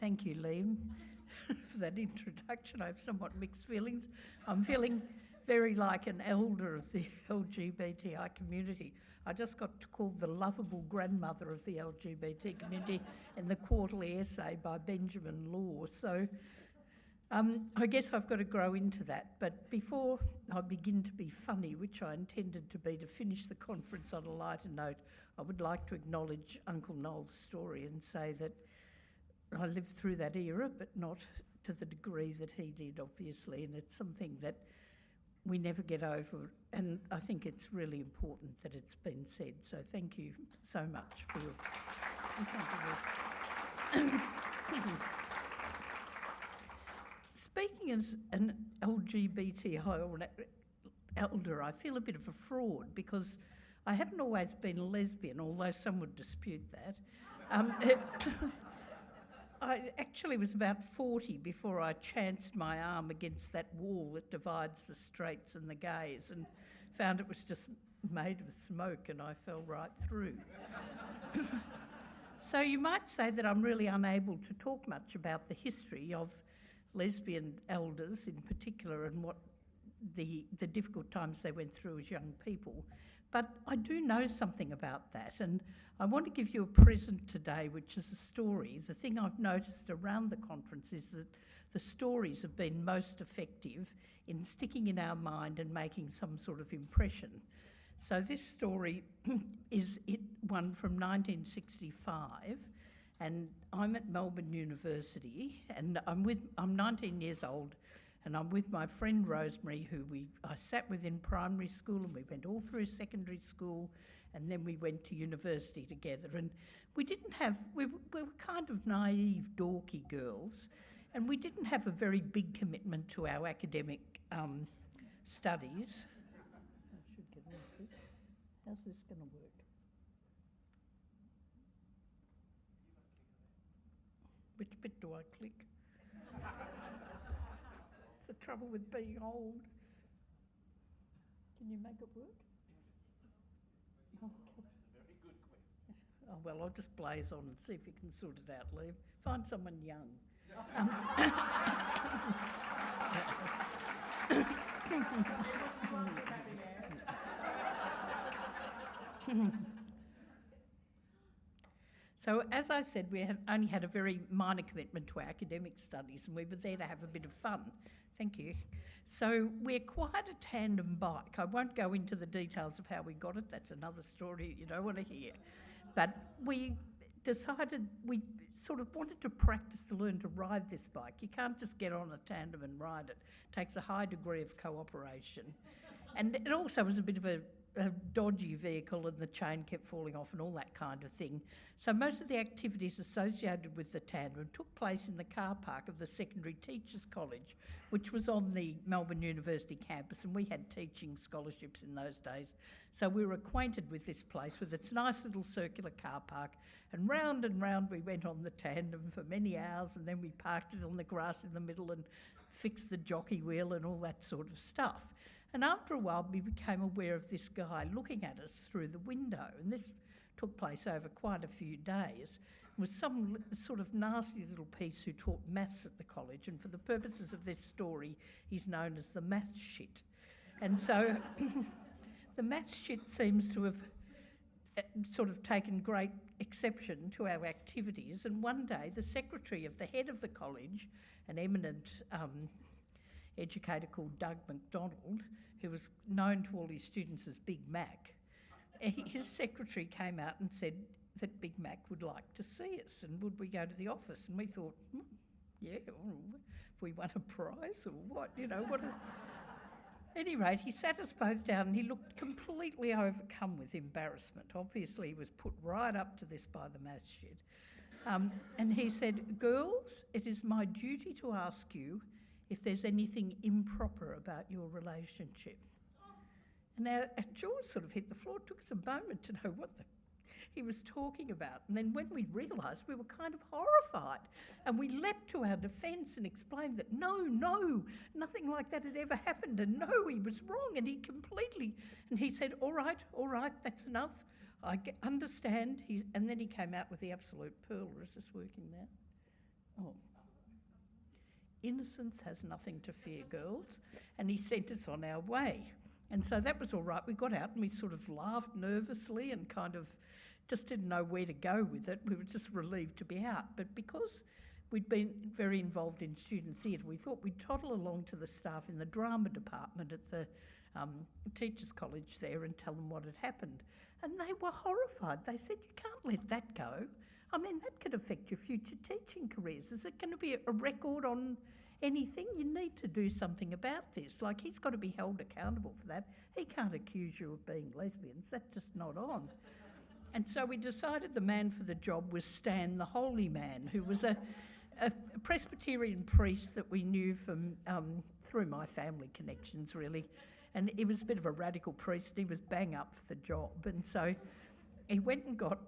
Thank you, Liam, for that introduction. I have somewhat mixed feelings. I'm feeling very like an elder of the LGBTI community. I just got called the lovable grandmother of the LGBT community in the quarterly essay by Benjamin Law. So I guess I've got to grow into that. But before I begin to be funny, which I intended to be to finish the conference on a lighter note, I would like to acknowledge Uncle Noel's story and say that I lived through that era, but not to the degree that he did, obviously, and it's something that we never get over, and I think it's really important that it's been said. So thank you so much for your... Speaking as an LGBTI or an elder, I feel a bit of a fraud because I haven't always been a lesbian, although some would dispute that. I actually was about 40 before I chanced my arm against that wall that divides the straights and the gays and found it was just made of smoke, and I fell right through. So you might say that I'm really unable to talk much about the history of lesbian elders in particular and what the difficult times they went through as young people. But I do know something about that, and I want to give you a present today, which is a story. The thing I've noticed around the conference is that the stories have been most effective in sticking in our mind and making some sort of impression. So this story is one from 1965, and I'm at Melbourne University, and I'm 19 years old, and I'm with my friend Rosemary, who I sat with in primary school, and we went all through secondary school, and then we went to university together. And we were kind of naive, dorky girls, and we didn't have a very big commitment to our academic studies. I should get rid of this. How's this going to work? Which bit do I click? It's the trouble with being old. Can you make it work? Oh, okay. That's a very good question. Oh, well, I'll just blaze on and see if you can sort it out, Liam. Find someone young. So, as I said, we only had a very minor commitment to our academic studies, and we were there to have a bit of fun. Thank you. So we acquired a tandem bike. I won't go into the details of how we got it. That's another story you don't want to hear. But we decided we sort of wanted to practice to learn to ride this bike. You can't just get on a tandem and ride it. It takes a high degree of cooperation. And it also was a bit of a dodgy vehicle, and the chain kept falling off and all that kind of thing. So most of the activities associated with the tandem took place in the car park of the Secondary Teachers College, which was on the Melbourne University campus, and we had teaching scholarships in those days. So we were acquainted with this place with its nice little circular car park, and round we went on the tandem for many hours, and then we parked it on the grass in the middle and fixed the jockey wheel and all that sort of stuff. And after a while, we became aware of this guy looking at us through the window, and this took place over quite a few days. It was some sort of nasty little piece who taught maths at the college, and for the purposes of this story, he's known as the maths shit. And so the maths shit seems to have sort of taken great exception to our activities, and one day the secretary of the head of the college, an eminent educator called Doug McDonald, who was known to all his students as Big Mac, his secretary came out and said that Big Mac would like to see us and would we go to the office. And we thought, yeah, if we won a prize or what, what. At any rate, he sat us both down and he looked completely overcome with embarrassment. Obviously, he was put right up to this by the maths shit. And he said, "Girls, it is my duty to ask you if there's anything improper about your relationship." And our jaws sort of hit the floor. It took us a moment to know what he was talking about. And then when we realised, we were kind of horrified. And we leapt to our defence and explained that no, nothing like that had ever happened. And no, he was wrong. And he said, all right, that's enough. I understand. And then he came out with the absolute pearler. Is this working now? Oh. Innocence has nothing to fear, girls, and he sent us on our way. And so that was all right. We got out and we sort of laughed nervously and kind of just didn't know where to go with it. We were just relieved to be out. But because we'd been very involved in student theatre, we thought we'd toddle along to the staff in the drama department at the Teachers' College there and tell them what had happened. And they were horrified. They said, "You can't let that go. I mean, that could affect your future teaching careers. Is it going to be a record on anything? You need to do something about this. Like, he's got to be held accountable for that. He can't accuse you of being lesbians. That's just not on." And so we decided the man for the job was Stan the Holy Man, who was a Presbyterian priest that we knew from through my family connections, really. And he was a bit of a radical priest, and he was bang up for the job. And so he went and got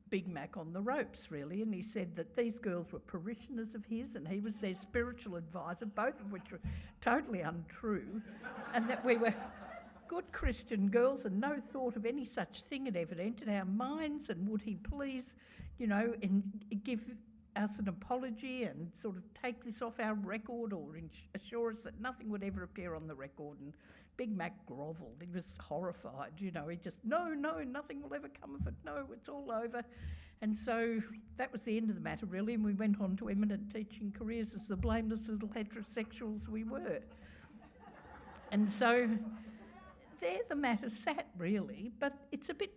Big Mac on the ropes, really, and he said that these girls were parishioners of his and he was their spiritual advisor, both of which were totally untrue, and that we were good Christian girls and no thought of any such thing had ever entered our minds, and would he please, and give us an apology and sort of take this off our record or assure us that nothing would ever appear on the record. And Big Mac grovelled. He was horrified, he just, no, nothing will ever come of it. No, it's all over. And so that was the end of the matter, really, and we went on to eminent teaching careers as the blameless little heterosexuals we were. And so there the matter sat, really, but it's a bit,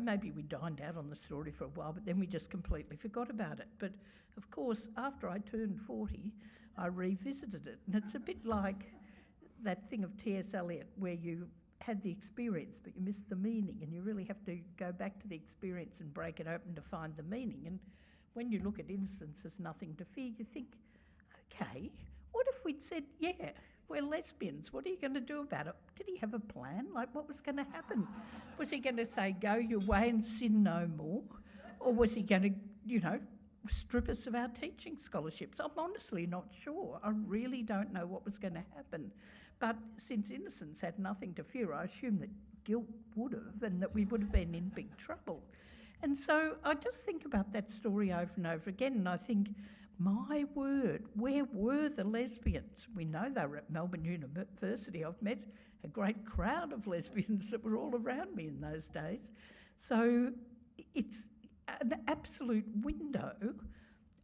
maybe we dined out on the story for a while, but then we just completely forgot about it. But, of course, after I turned 40, I revisited it, and it's a bit like that thing of T.S. Eliot where you had the experience but you missed the meaning, and you really have to go back to the experience and break it open to find the meaning. And when you look at innocence as nothing to fear, you think, okay, what if we'd said, yeah, we're lesbians, what are you going to do about it? Did he have a plan? Like, what was going to happen? Was he going to say, go your way and sin no more? Or was he going to, strip us of our teaching scholarships? I'm honestly not sure. I really don't know what was going to happen. But since innocence had nothing to fear, I assume that guilt would have, and that we would have been in big trouble. And so I just think about that story over and over again, and I think, my word, where were the lesbians? We know they were at Melbourne University. I've met a great crowd of lesbians that were all around me in those days. So it's an absolute window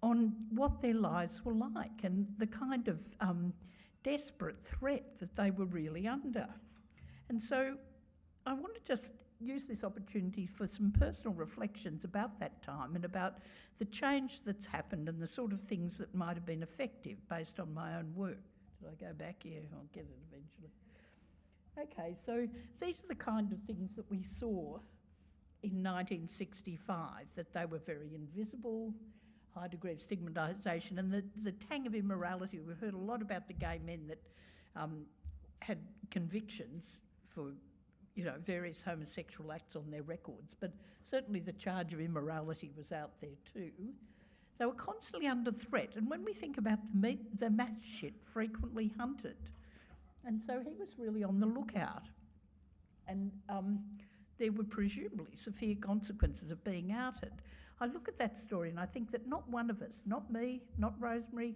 on what their lives were like and the kind of desperate threat that they were really under. And so I want to just use this opportunity for some personal reflections about that time and about the change that's happened and the sort of things that might have been effective based on my own work. Did I go back? Yeah, I'll get it eventually. Okay, so these are the kind of things that we saw in 1965, that they were very invisible, high degree of stigmatisation, and the tang of immorality. We've heard a lot about the gay men that had convictions for various homosexual acts on their records, but certainly the charge of immorality was out there too. They were constantly under threat, and when we think about the math shit, frequently hunted. And so he was really on the lookout. And there were presumably severe consequences of being outed. I look at that story and I think that not one of us, not me, not Rosemary,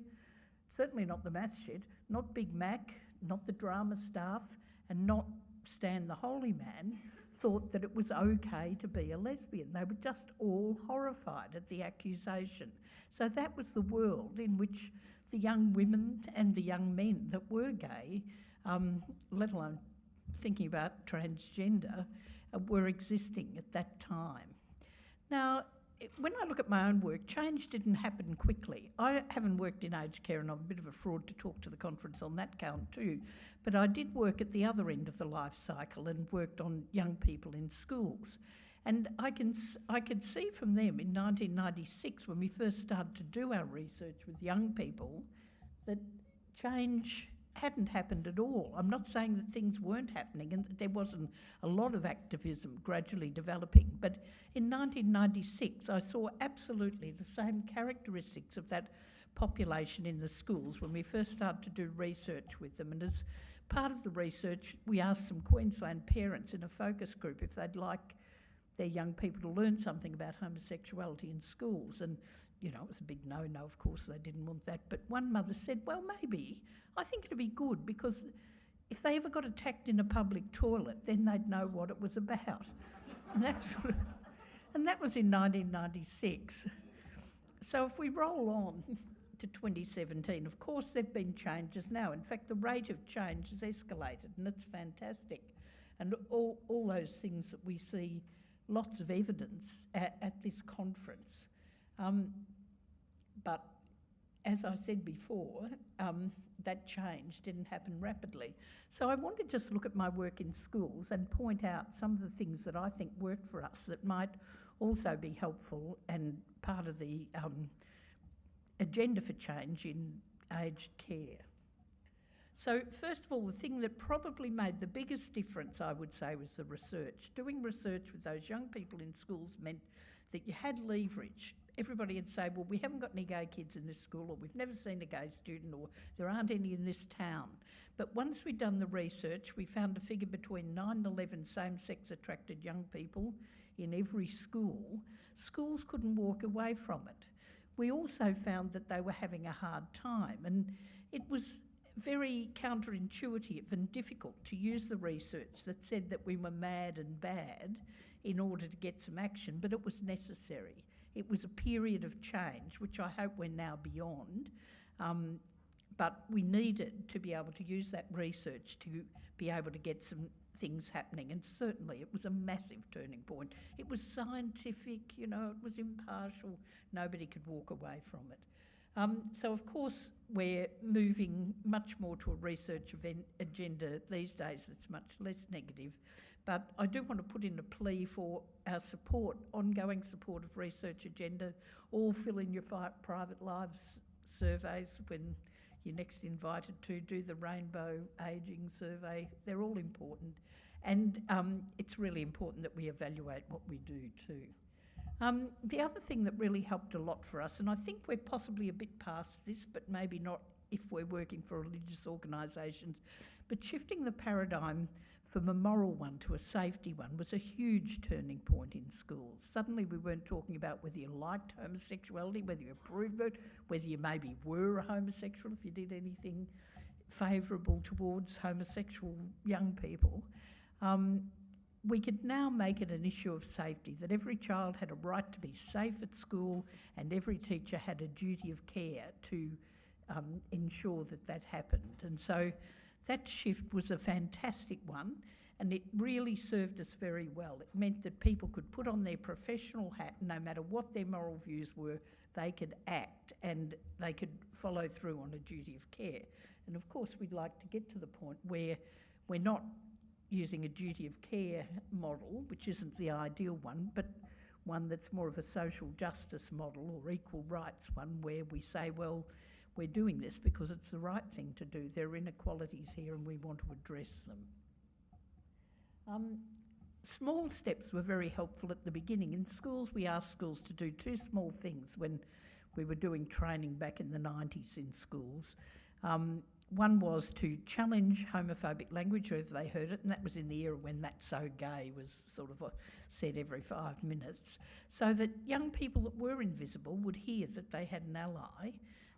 certainly not the math shed, not Big Mac, not the drama staff, and not Stan the Holy Man, thought that it was okay to be a lesbian. They were just all horrified at the accusation. So that was the world in which the young women and the young men that were gay, let alone thinking about transgender, were existing at that time. Now, when I look at my own work, change didn't happen quickly. I haven't worked in aged care, and I'm a bit of a fraud to talk to the conference on that count too, but I did work at the other end of the life cycle and worked on young people in schools. And I could see from them in 1996, when we first started to do our research with young people, that change hadn't happened at all. I'm not saying that things weren't happening and that there wasn't a lot of activism gradually developing, but in 1996 I saw absolutely the same characteristics of that population in the schools when we first started to do research with them. And as part of the research, we asked some Queensland parents in a focus group if they'd like their young people to learn something about homosexuality in schools, and you know, it was a big no-no, of course, they didn't want that. But one mother said, well, maybe, I think it'd be good because if they ever got attacked in a public toilet, then they'd know what it was about. And that was in 1996. So if we roll on to 2017, of course there've been changes now. In fact, the rate of change has escalated and it's fantastic. And all those things that we see lots of evidence at this conference. But as I said before, that change didn't happen rapidly. So I want to just look at my work in schools and point out some of the things that I think worked for us that might also be helpful and part of the agenda for change in aged care. So first of all, the thing that probably made the biggest difference, I would say, was the research. Doing research with those young people in schools meant that you had leverage. Everybody would say, well, we haven't got any gay kids in this school, or we've never seen a gay student, or there aren't any in this town. But once we'd done the research, we found a figure between 9 and 11 same-sex attracted young people in every school. Schools couldn't walk away from it. We also found that they were having a hard time, and it was very counterintuitive and difficult to use the research that said that we were mad and bad in order to get some action, but it was necessary. It was a period of change, which I hope we're now beyond, but we needed to be able to use that research to be able to get some things happening, and certainly it was a massive turning point. It was scientific, you know, it was impartial, nobody could walk away from it. So of course we're moving much more to a research agenda these days that's much less negative, but I do want to put in a plea for our support, ongoing support of research agenda. All fill in your private lives surveys when you're next invited to do the rainbow ageing survey. They're all important, and it's really important that we evaluate what we do too. The other thing that really helped a lot for us, and I think we're possibly a bit past this, but maybe not if we're working for religious organisations, but shifting the paradigm from a moral one to a safety one was a huge turning point in schools. Suddenly we weren't talking about whether you liked homosexuality, whether you approved it, whether you maybe were a homosexual, if you did anything favourable towards homosexual young people. We could now make it an issue of safety, that every child had a right to be safe at school and every teacher had a duty of care to ensure that that happened. And so that shift was a fantastic one, and it really served us very well. It meant that people could put on their professional hat, no matter what their moral views were, they could act and they could follow through on a duty of care. And of course we'd like to get to the point where we're not using a duty of care model, which isn't the ideal one, but one that's more of a social justice model or equal rights one, where we say, well, we're doing this because it's the right thing to do. There are inequalities here and we want to address them. Small steps were very helpful at the beginning. In schools, we asked schools to do two small things when we were doing training back in the 90s in schools. One was to challenge homophobic language wherever they heard it, and that was in the era when "that's so gay" was sort of said every 5 minutes, so that young people that were invisible would hear that they had an ally.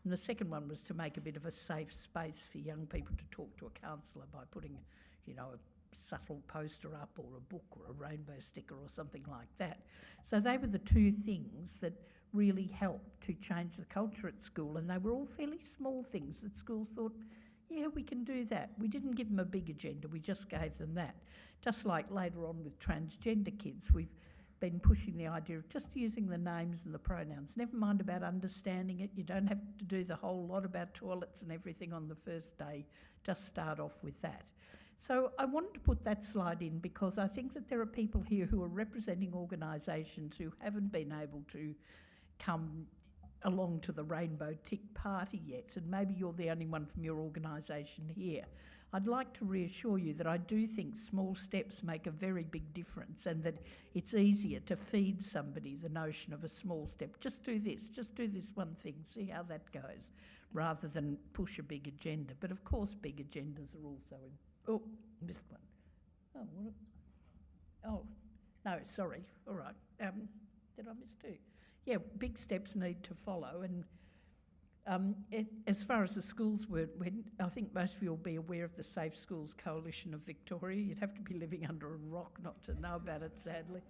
And the second one was to make a bit of a safe space for young people to talk to a counsellor by putting, you know, a subtle poster up or a book or a rainbow sticker or something like that. So they were the two things that really helped to change the culture at school, and they were all fairly small things that schools thought, yeah, we can do that. We didn't give them a big agenda, we just gave them that. Just like later on with transgender kids, we've been pushing the idea of just using the names and the pronouns. Never mind about understanding it. You don't have to do the whole lot about toilets and everything on the first day. Just start off with that. So I wanted to put that slide in because I think that there are people here who are representing organisations who haven't been able to come along to the Rainbow Tick party yet, and maybe you're the only one from your organisation here. I'd like to reassure you that I do think small steps make a very big difference, and that it's easier to feed somebody the notion of a small step. Just do this one thing, see how that goes, rather than push a big agenda. But of course big agendas are also oh, missed one. Oh, what? Oh, no, sorry. All right. Did I miss two? yeah, big steps need to follow. And as far as the schools went, I think most of you will be aware of the Safe Schools Coalition of Victoria. You'd have to be living under a rock not to know about it, sadly.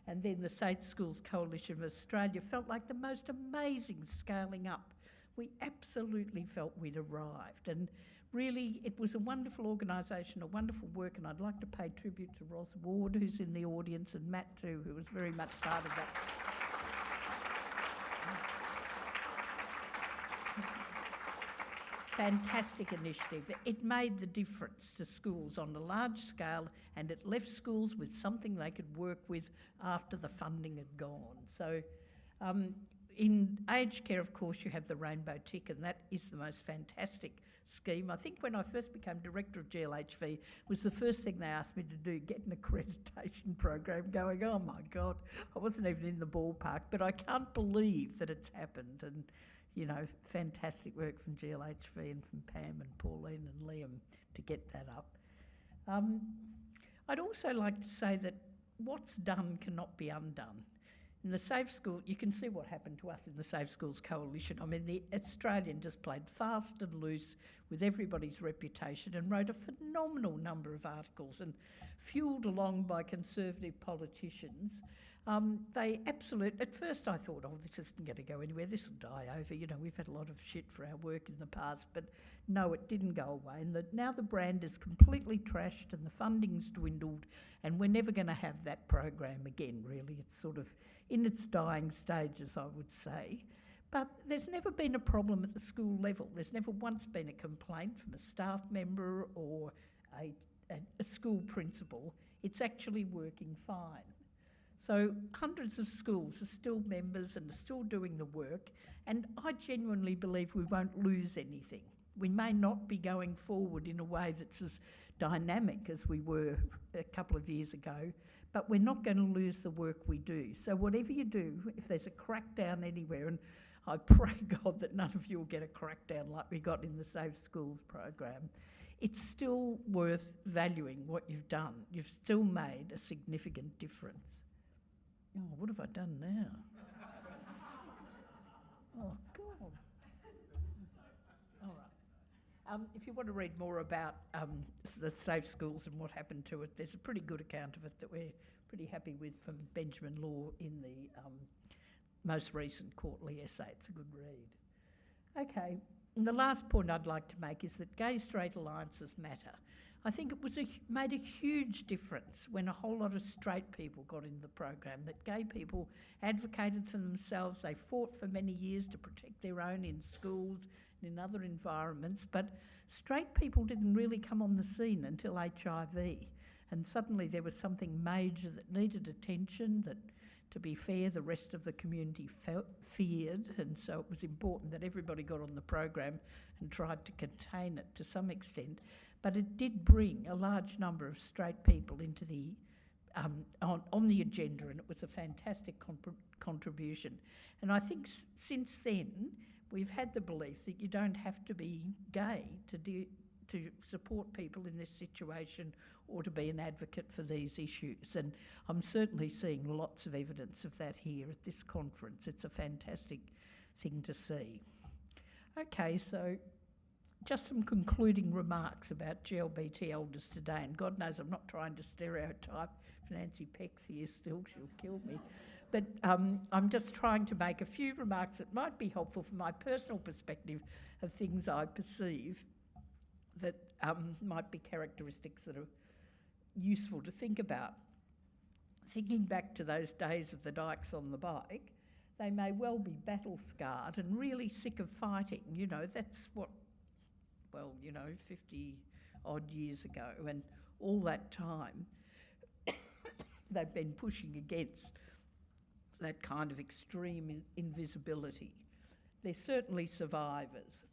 And then the Safe Schools Coalition of Australia felt like the most amazing scaling up. We absolutely felt we'd arrived. And really, it was a wonderful organisation, a wonderful work, and I'd like to pay tribute to Ross Ward, who's in the audience, and Matt too, who was very much part of that. Fantastic initiative. It made the difference to schools on a large scale, and it left schools with something they could work with after the funding had gone. So in aged care, of course, you have the rainbow tick, and that is the most fantastic scheme. I think when I first became director of GLHV, it was the first thing they asked me to do, get an accreditation program going. Oh my God, I wasn't even in the ballpark, but I can't believe that it's happened. And you know, fantastic work from GLHV and from Pam and Pauline and Liam to get that up. I'd also like to say that what's done cannot be undone. In the Safe School, you can see what happened to us in the Safe Schools Coalition. I mean, the Australian just played fast and loose with everybody's reputation and wrote a phenomenal number of articles, and fuelled along by conservative politicians. At first I thought, oh, this isn't going to go anywhere, this will die over. You know, we've had a lot of shit for our work in the past, but no, it didn't go away. And now the brand is completely trashed and the funding's dwindled, and we're never going to have that program again, really. It's sort of in its dying stages, I would say. But there's never been a problem at the school level. There's never once been a complaint from a staff member or a school principal. It's actually working fine. So hundreds of schools are still members and are still doing the work, and I genuinely believe we won't lose anything. We may not be going forward in a way that's as dynamic as we were a couple of years ago, but we're not going to lose the work we do. So whatever you do, if there's a crackdown anywhere, and I pray God that none of you will get a crackdown like we got in the Safe Schools program, it's still worth valuing what you've done. You've still made a significant difference. Oh, what have I done now? Oh, God. All right. If you want to read more about the Safe Schools and what happened to it, there's a pretty good account of it that we're pretty happy with from Benjamin Law in the most recent quarterly essay. It's a good read. Okay, and the last point I'd like to make is that gay-straight alliances matter. I think it made a huge difference when a whole lot of straight people got in the program, that gay people advocated for themselves. They fought for many years to protect their own in schools and in other environments, but straight people didn't really come on the scene until HIV, and suddenly there was something major that needed attention, that, to be fair, the rest of the community feared, and so it was important that everybody got on the program and tried to contain it to some extent. But it did bring a large number of straight people into the on the agenda, and it was a fantastic contribution. And I think since then we've had the belief that you don't have to be gay to support people in this situation or to be an advocate for these issues. And I'm certainly seeing lots of evidence of that here at this conference. It's a fantastic thing to see. Okay, so just some concluding remarks about GLBT elders today, and God knows I'm not trying to stereotype. If Nancy Peck's here still, she'll kill me. But I'm just trying to make a few remarks that might be helpful from my personal perspective of things I perceive that might be characteristics that are useful to think about. Thinking back to those days of the dykes on the bike, they may well be battle-scarred and really sick of fighting. You know, that's what, well, you know, 50-odd years ago, and all that time they've been pushing against that kind of extreme invisibility. They're certainly survivors.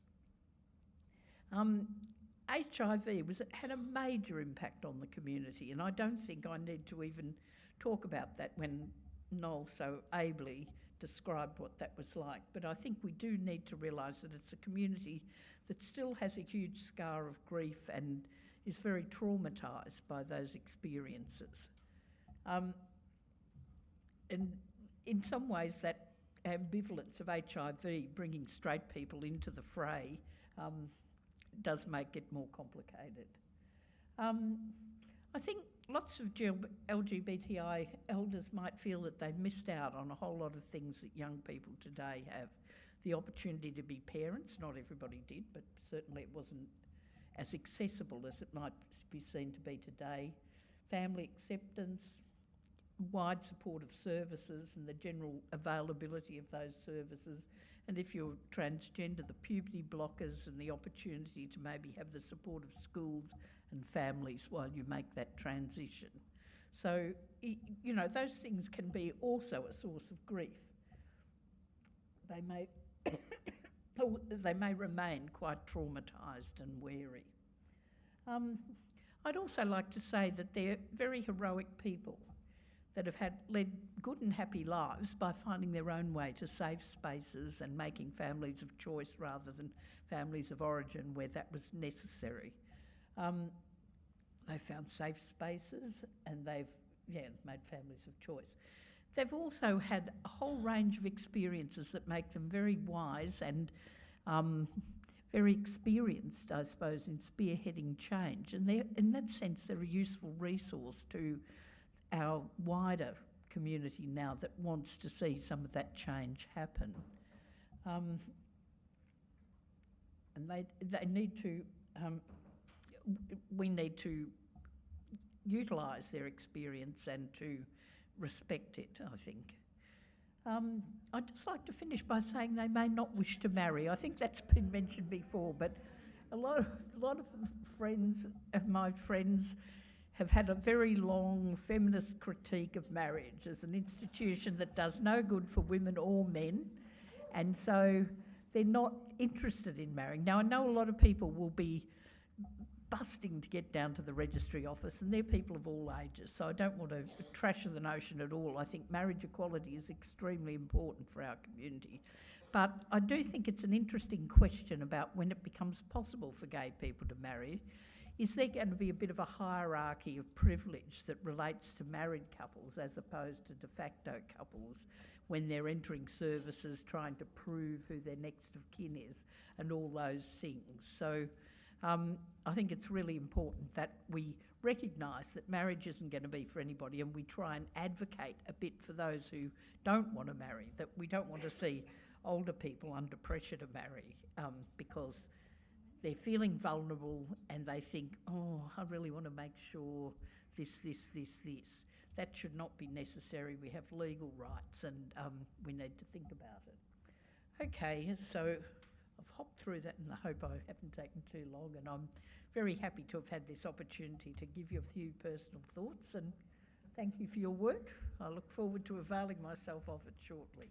HIV had a major impact on the community, and I don't think I need to even talk about that when Noel so ably described what that was like. But I think we do need to realise that it's a community that still has a huge scar of grief and is very traumatised by those experiences. And in some ways that ambivalence of HIV bringing straight people into the fray does make it more complicated. I think lots of LGBTI elders might feel that they've missed out on a whole lot of things that young people today have. The opportunity to be parents, not everybody did, but certainly it wasn't as accessible as it might be seen to be today. Family acceptance, wide support of services and the general availability of those services. And if you're transgender, the puberty blockers and the opportunity to maybe have the support of schools and families while you make that transition. So, you know, those things can be also a source of grief. They may, they may remain quite traumatised and wary. I'd also like to say that they're very heroic people that have led good and happy lives by finding their own way to safe spaces and making families of choice rather than families of origin where that was necessary. They found safe spaces and they've made families of choice. They've also had a whole range of experiences that make them very wise and very experienced, I suppose, in spearheading change. And in that sense, they're a useful resource to our wider community now that wants to see some of that change happen. And they need to, we need to utilise their experience and to respect it, I think. I'd just like to finish by saying they may not wish to marry. I think that's been mentioned before, but a lot of friends of my friends have had a very long feminist critique of marriage as an institution that does no good for women or men, and so they're not interested in marrying. Now, I know a lot of people will be busting to get down to the registry office, and they're people of all ages, so I don't want to trash the notion at all. I think marriage equality is extremely important for our community. But I do think it's an interesting question about when it becomes possible for gay people to marry. Is there going to be a bit of a hierarchy of privilege that relates to married couples as opposed to de facto couples when they're entering services, trying to prove who their next of kin is and all those things? So I think it's really important that we recognise that marriage isn't going to be for anybody, and we try and advocate a bit for those who don't want to marry, that we don't want to see older people under pressure to marry because they're feeling vulnerable and they think, oh, I really want to make sure this. That should not be necessary. We have legal rights and we need to think about it. Okay, so I've hopped through that in the hope I haven't taken too long, and I'm very happy to have had this opportunity to give you a few personal thoughts, and thank you for your work. I look forward to availing myself of it shortly.